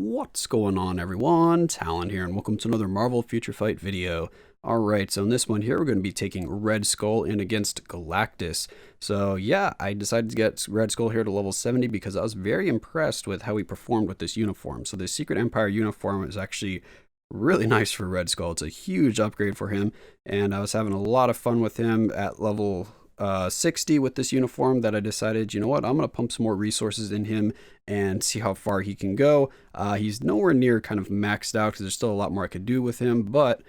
What's going on, everyone? Talen here, and welcome to another Marvel Future Fight video. Alright, so in this one here, we're going to be taking Red Skull in against Galactus. So yeah, I decided to get Red Skull here to level 70 because I was very impressed with how he performed with this uniform. So the Secret Empire uniform is actually really nice for Red Skull. It's a huge upgrade for him, and I was having a lot of fun with him at level 60 with this uniform that I decided, you know what, I'm going to pump some more resources in him and see how far he can go. He's nowhere near kind of maxed out because there's still a lot more I could do with him, but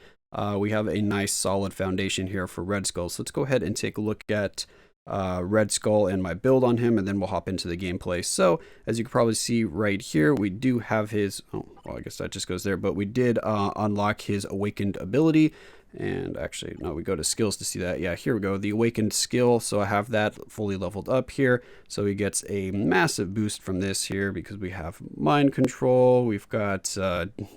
we have a nice solid foundation here for Red Skull. So let's go ahead and take a look at Red Skull and my build on him, and then we'll hop into the gameplay. So as you can probably see right here, we do have his, oh, well, I guess that just goes there, but we did unlock his awakened ability. And actually, no, we go to skills to see that. Yeah, here we go, the awakened skill. So I have that fully leveled up here. So he gets a massive boost from this here because we have mind control. We've got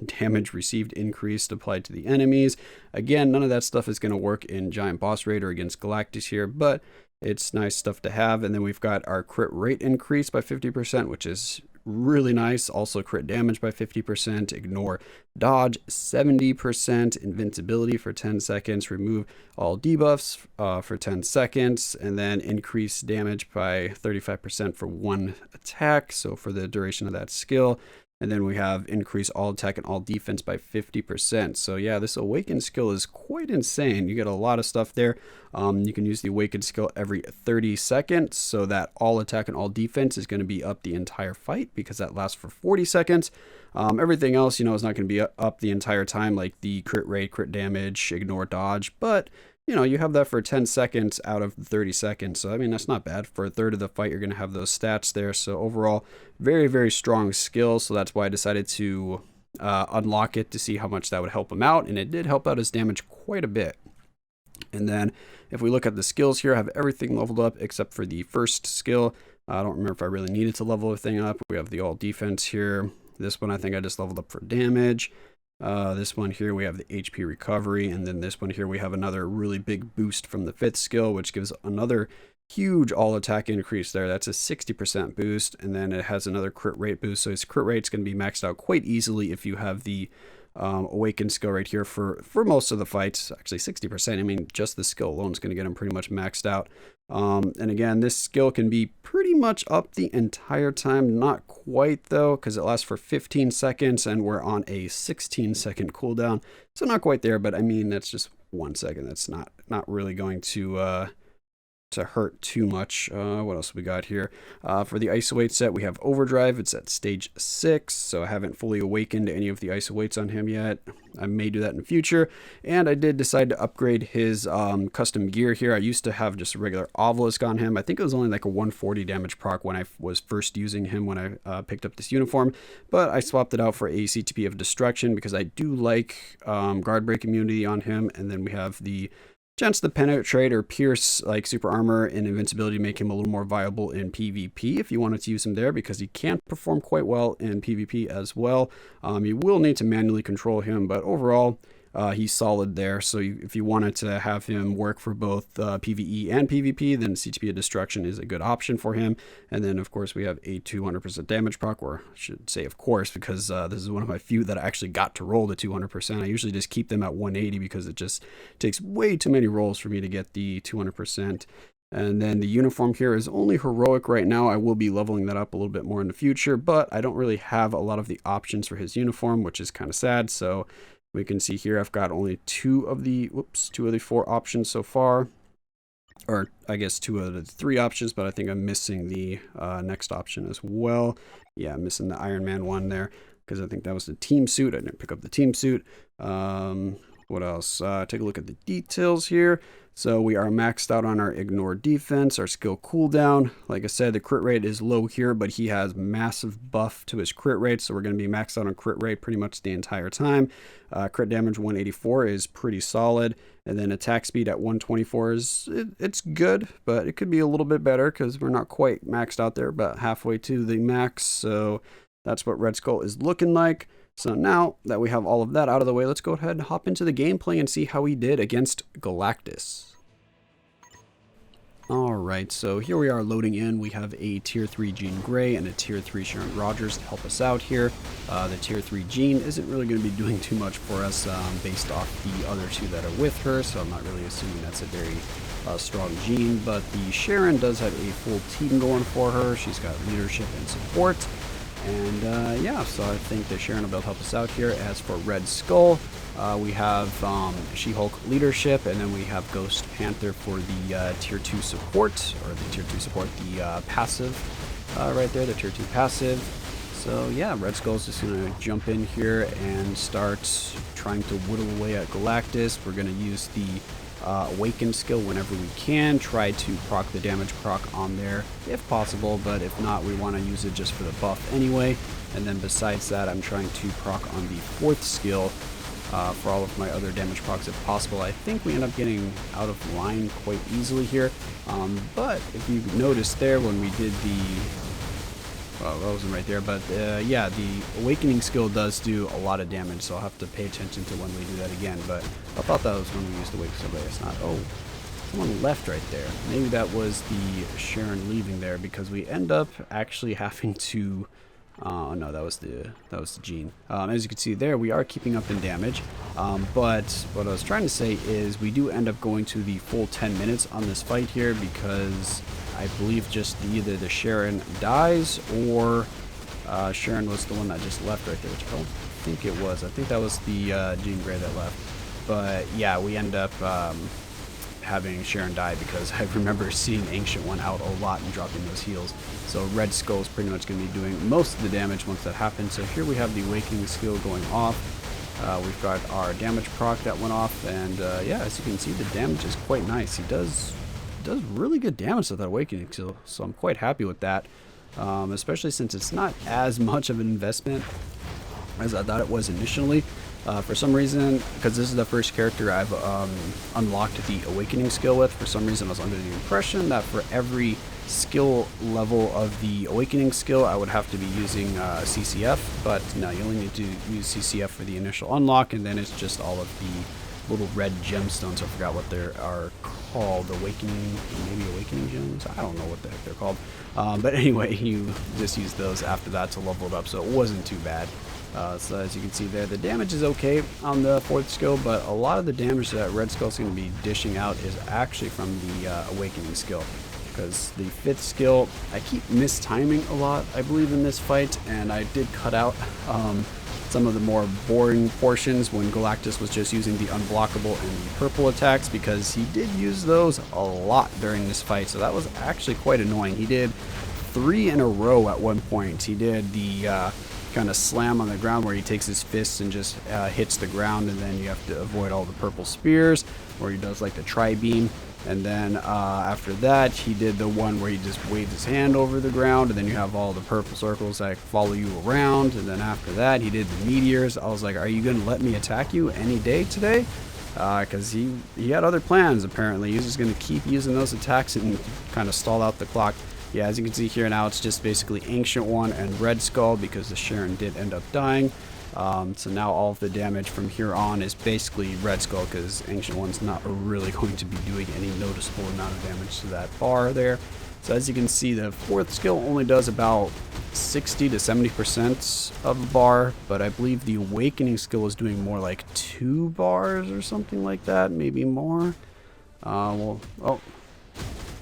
damage received increased applied to the enemies. Again, none of that stuff is going to work in Giant Boss Raid or against Galactus here, but it's nice stuff to have. And then we've got our crit rate increase by 50%, which is really nice. Also crit damage by 50%, ignore dodge 70%, invincibility for 10 seconds, remove all debuffs for 10 seconds, and then increase damage by 35% for one attack, so for the duration of that skill. And then we have increase all attack and all defense by 50%. So yeah, this awakened skill is quite insane. You get a lot of stuff there. You can use the awakened skill every 30 seconds, so that all attack and all defense is going to be up the entire fight because that lasts for 40 seconds. Everything else, you know, is not going to be up the entire time, like the crit rate, crit damage, ignore dodge, but you know, you have that for 10 seconds out of 30 seconds. So, I mean, that's not bad. For a third of the fight, you're going to have those stats there. So, overall, very, very strong skill. So, that's why I decided to unlock it to see how much that would help him out. And it did help out his damage quite a bit. And then, if we look at the skills here, I have everything leveled up except for the first skill. I don't remember if I really needed to level everything up. We have the all defense here. This one, I think I just leveled up for damage. This one here, we have the HP recovery, and then this one here, we have another really big boost from the fifth skill, which gives another huge all attack increase there. That's a 60% boost, and then it has another crit rate boost. So his crit rate's going to be maxed out quite easily if you have the awakened skill right here for most of the fights. Actually 60%. I mean, just the skill alone is going to get him pretty much maxed out. And again, this skill can be pretty much up the entire time. Not quite though, because it lasts for 15 seconds and we're on a 16-second cooldown. So not quite there, but I mean, that's just 1 second. That's not really going to hurt too much. What else we got here? For the iso weight set, we have overdrive. It's at stage 6, so I haven't fully awakened any of the iso weights on him yet. I may do that in the future. And I did decide to upgrade his custom gear here. I used to have just a regular obelisk on him. I think it was only like a 140 damage proc when I was first using him when I picked up this uniform, but I swapped it out for a CTP of destruction because I do like guard break immunity on him. And then we have the chance to penetrate or pierce like super armor and invincibility, make him a little more viable in PvP if you wanted to use him there, because he can perform quite well in PvP as well. You will need to manually control him, but overall he's solid there. So if you wanted to have him work for both PvE and PvP, then CTP of Destruction is a good option for him. And then of course we have a 200% damage proc, or I should say of course, because this is one of my few that I actually got to roll to 200%. I usually just keep them at 180 because it just takes way too many rolls for me to get the 200%. And then the uniform here is only heroic right now. I will be leveling that up a little bit more in the future, but I don't really have a lot of the options for his uniform, which is kind of sad. So we can see here I've got only two of the 4 options so far, or I guess 2 of the 3 options, but I think I'm missing the next option as well. Yeah, I'm missing the Iron Man one there because I think that was the team suit. I didn't pick up the team suit. What else? Take a look at the details here. So we are maxed out on our ignore defense, our skill cooldown. Like I said, the crit rate is low here, but he has massive buff to his crit rate. So we're going to be maxed out on crit rate pretty much the entire time. Crit damage 184 is pretty solid. And then attack speed at 124 it's good, but it could be a little bit better because we're not quite maxed out there, but halfway to the max. So that's what Red Skull is looking like. So now that we have all of that out of the way, let's go ahead and hop into the gameplay and see how he did against Galactus. Alright, so here we are loading in. We have a tier 3 Jean Grey and a tier 3 Sharon Rogers to help us out here. The tier 3 Jean isn't really going to be doing too much for us based off the other two that are with her, so I'm not really assuming that's a very strong Jean, but the Sharon does have a full team going for her. She's got leadership and support. And yeah, so I think that Sharon will be able to help us out here. As for Red Skull, we have She-Hulk leadership, and then we have Ghost Panther for the tier 2 support, or the tier 2 support, the passive right there, the tier 2 passive. So yeah, Red Skull's just going to jump in here and start trying to whittle away at Galactus. We're going to use the Awaken skill whenever we can, try to proc the damage proc on there if possible, but if not, we want to use it just for the buff anyway. And then besides that, I'm trying to proc on the 4th skill for all of my other damage procs if possible. I think we end up getting out of line quite easily here, but if you noticed there when we did the well, that wasn't right there, but yeah, the Awakening skill does do a lot of damage, so I'll have to pay attention to when we do that again. But I thought that was when we used the Awakening skill, but it's not. Oh, someone left right there. Maybe that was the Sharon leaving there, because we end up actually having to. Oh no, that was the Jean. As you can see there, we are keeping up in damage, but what I was trying to say is we do end up going to the full 10 minutes on this fight here, because I believe just either the Sharon dies or Sharon was the one that just left right there, which I don't think it was. I think that was the Jean Grey that left. But yeah, we end up having Sharon die because I remember seeing Ancient One out a lot and dropping those heals. So Red Skull is pretty much going to be doing most of the damage once that happens. So here we have the Awakening skill going off. We've got our damage proc that went off, and yeah, as you can see, the damage is quite nice. He does really good damage with that Awakening skill, so I'm quite happy with that, especially since it's not as much of an investment as I thought it was initially. For some reason, because this is the first character I've unlocked the Awakening skill with, for some reason I was under the impression that for every skill level of the Awakening skill I would have to be using CCF, but no, you only need to use CCF for the initial unlock, and then it's just all of the little red gemstones. I forgot what they are called. Awakening, maybe Awakening gems? I don't know what the heck they're called. But anyway, you just use those after that to level it up, so it wasn't too bad. So as you can see there, the damage is okay on the 4th skill, but a lot of the damage that Red Skull's going to be dishing out is actually from the Awakening skill. Because the 5th skill, I keep mistiming a lot, I believe, in this fight, and I did cut out some of the more boring portions when Galactus was just using the unblockable and the purple attacks, because he did use those a lot during this fight, so that was actually quite annoying. He did 3 in a row at one point. He did the kind of slam on the ground where he takes his fists and just hits the ground, and then you have to avoid all the purple spears, or he does like the tri-beam. And then after that, he did the one where he just waved his hand over the ground, and then you have all the purple circles that follow you around. And then after that, he did the meteors. I was like, are you going to let me attack you any day today? Because he had other plans, apparently. He's just going to keep using those attacks and kind of stall out the clock. Yeah, as you can see here now, it's just basically Ancient One and Red Skull, because the Sharon did end up dying. So now all of the damage from here on is basically Red Skull, because Ancient One's not really going to be doing any noticeable amount of damage to that bar there. So as you can see, the 4th skill only does about 60 to 70% of the bar, but I believe the Awakening skill is doing more like 2 bars or something like that, maybe more.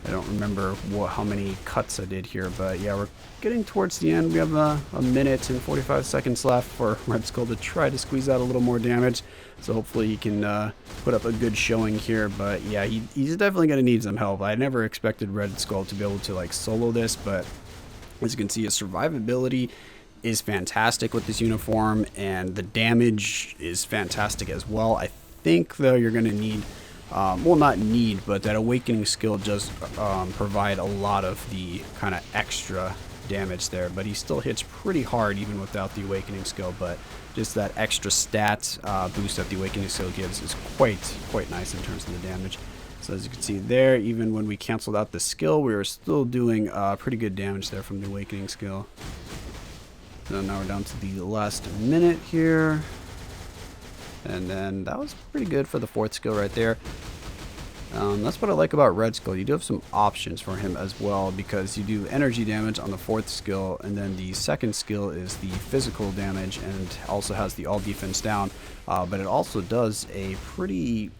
I don't remember how many cuts I did here, but yeah, we're getting towards the end. We have a minute and 45 seconds left for Red Skull to try to squeeze out a little more damage, so hopefully he can put up a good showing here. But yeah, he's definitely going to need some help. I never expected Red Skull to be able to like solo this, but as you can see, his survivability is fantastic with this uniform, and the damage is fantastic as well. I think though you're going to need well, not need, but that Awakening skill does provide a lot of the kind of extra damage there, but he still hits pretty hard even without the Awakening skill. But just that extra stat boost that the Awakening skill gives is quite nice in terms of the damage. So as you can see there, even when we canceled out the skill, we were still doing pretty good damage there from the Awakening skill. So now we're down to the last minute here. And then that was pretty good for the 4th skill right there. That's what I like about Red Skull. You do have some options for him as well, because you do energy damage on the 4th skill, and then the 2nd skill is the physical damage and also has the all defense down, but it also does a pretty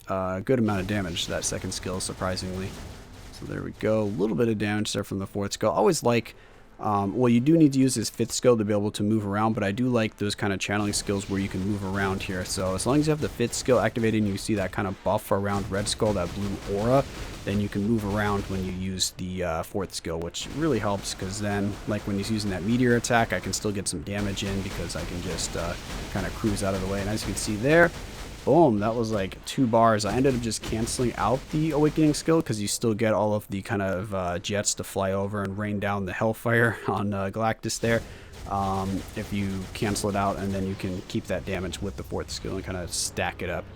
good amount of damage to that 2nd skill, surprisingly. So there we go, a little bit of damage there from the 4th skill. I always like, well, you do need to use his 5th skill to be able to move around, but I do like those kind of channeling skills where you can move around here. So as long as you have the 5th skill activated and you see that kind of buff around Red Skull, that blue aura, then you can move around when you use the 4th skill, which really helps, because then, like when he's using that meteor attack, I can still get some damage in because I can just kind of cruise out of the way. And as you can see there, boom, that was like 2 bars. I ended up just canceling out the awakening skill because you still get all of the kind of jets to fly over and rain down the hellfire on Galactus there. If you cancel it out, and then you can keep that damage with the 4th skill and kind of stack it up.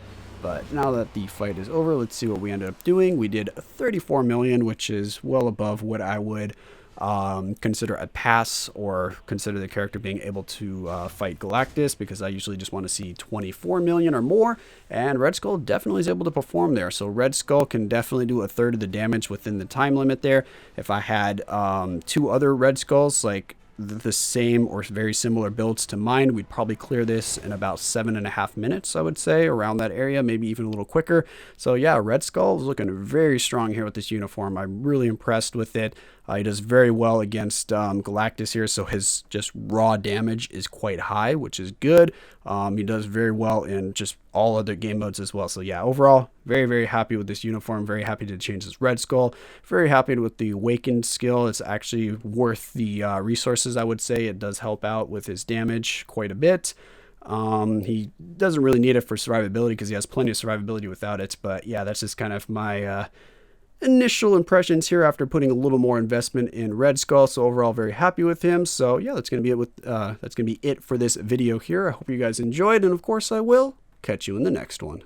But now that the fight is over, let's see what we ended up doing. We did 34 million, which is well above what I would consider a pass, or consider the character being able to fight Galactus, because I usually just want to see 24 million or more, and Red Skull definitely is able to perform there. So Red Skull can definitely do a third of the damage within the time limit there. If I had 2 other Red Skulls, like the same or very similar builds to mine, we'd probably clear this in about 7.5 minutes, I would say, around that area, maybe even a little quicker. So yeah, Red Skull is looking very strong here with this uniform. I'm really impressed with it. He does very well against Galactus here, so his just raw damage is quite high, which is good. He does very well in just all other game modes as well. So yeah, overall, very, very happy with this uniform. Very happy to change this Red Skull. Very happy with the Awakened skill. It's actually worth the resources, I would say. It does help out with his damage quite a bit. He doesn't really need it for survivability because he has plenty of survivability without it. But yeah, that's just kind of my initial impressions here after putting a little more investment in Red Skull. So overall, very happy with him. So yeah, that's gonna be it for this video here. I hope you guys enjoyed, and of course I will catch you in the next one.